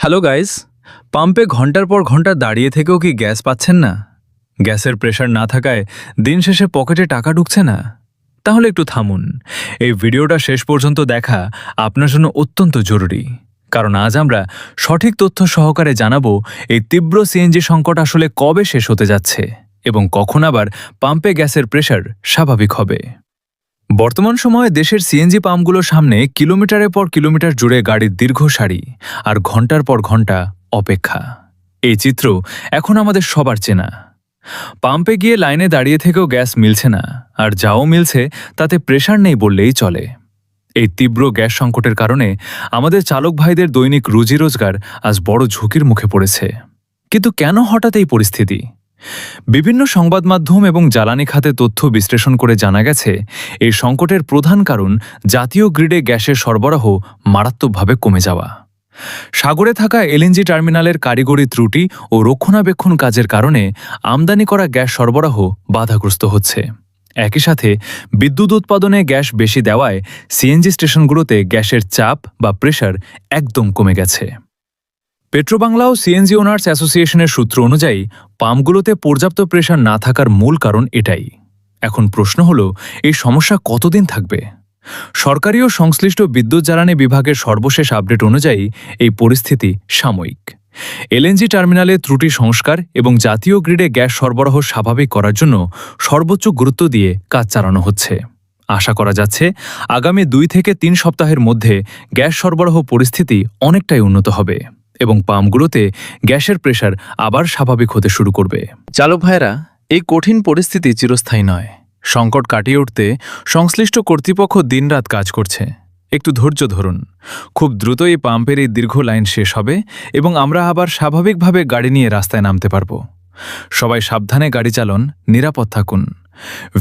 Hello guys, পাম্পে ঘন্টার পর ঘন্টা দাঁড়িয়ে থেকেও কি গ্যাস পাচ্ছেন না? গ্যাসের প্রেশার না থাকায় দিন শেষে পকেটে টাকা ঢুকছে না? তাহলে একটু থামুন। এই ভিডিওটা শেষ পর্যন্ত দেখা আপনার জন্য অত্যন্ত জরুরি, কারণ আজ আমরা সঠিক তথ্য সহকারে জানাবো এই তীব্র সিএনজি সংকট আসলে কবে শেষ হতে যাচ্ছে এবং কখন আবার পাম্পে গ্যাসের প্রেশার স্বাভাবিক হবে। বর্তমান সময়ে দেশের সিএনজি পাম্পগুলোর সামনে কিলোমিটারের পর কিলোমিটার জুড়ে গাড়ির দীর্ঘ সারি আর ঘন্টার পর ঘন্টা অপেক্ষা। এই চিত্র এখন আমাদের সবার চেনা। পাম্পে গিয়ে লাইনে দাঁড়িয়ে থেকেও গ্যাস মিলছে না, আর যাও মিলছে তাতে প্রেশার নেই বললেই চলে। এই তীব্র গ্যাস সংকটের কারণে আমাদের চালক ভাইদের দৈনিক রুজি রোজগার আজ বড় ঝুঁকির মুখে পড়েছে। কিন্তু কেন হঠাৎ এই পরিস্থিতি? বিভিন্ন সংবাদ মাধ্যম এবং জ্বালানি খাতে তথ্য বিশ্লেষণ করে জানা গেছে, এই সংকটের প্রধান কারণ জাতীয় গ্রিডে গ্যাসের সরবরাহ মারাত্মকভাবে কমে যাওয়া। সাগরে থাকা এলএনজি টার্মিনালের কারিগরি ত্রুটি ও রক্ষণাবেক্ষণ কাজের কারণে আমদানি করা গ্যাস সরবরাহ বাধাগ্রস্ত হচ্ছে। একই সাথে বিদ্যুৎ উৎপাদনে গ্যাস বেশি দেওয়ায় সিএনজি স্টেশনগুলোতে গ্যাসের চাপ বা প্রেশার একদম কমে গেছে। পেট্রোবাংলা ও সিএনজি ওনার্স অ্যাসোসিয়েশনের সূত্র অনুযায়ী পাম্পগুলোতে পর্যাপ্ত প্রেশার না থাকার মূল কারণ এটাই। এখন প্রশ্ন হল, এই সমস্যা কতদিন থাকবে? সরকারি ও সংশ্লিষ্ট বিদ্যুৎ জ্বালানি বিভাগের সর্বশেষ আপডেট অনুযায়ী এই পরিস্থিতি সাময়িক। এলএনজি টার্মিনালে ত্রুটি সংস্কার এবং জাতীয় গ্রিডে গ্যাস সরবরাহ স্বাভাবিক করার জন্য সর্বোচ্চ গুরুত্ব দিয়ে কাজ চালানো হচ্ছে। আশা করা যাচ্ছে আগামী 2 থেকে 3 সপ্তাহের মধ্যে গ্যাস সরবরাহ পরিস্থিতি অনেকটাই উন্নত হবে এবং পাম্পগুলোতে গ্যাসের প্রেশার আবার স্বাভাবিক হতে শুরু করবে। চালক ভাইরা, এই কঠিন পরিস্থিতি চিরস্থায়ী নয়। সংকট কাটিয়ে উঠতে সংশ্লিষ্ট কর্তৃপক্ষ দিনরাত কাজ করছে। একটু ধৈর্য ধরুন। খুব দ্রুত এই পাম্পের এই দীর্ঘ লাইন শেষ হবে এবং আমরা আবার স্বাভাবিকভাবে গাড়ি নিয়ে রাস্তায় নামতে পারব। সবাই সাবধানে গাড়ি চালান, নিরাপদ থাকুন।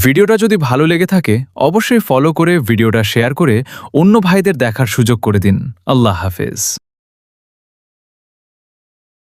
ভিডিওটা যদি ভালো লেগে থাকে অবশ্যই ফলো করে ভিডিওটা শেয়ার করে অন্য ভাইদের দেখার সুযোগ করে দিন। আল্লাহ হাফেজ।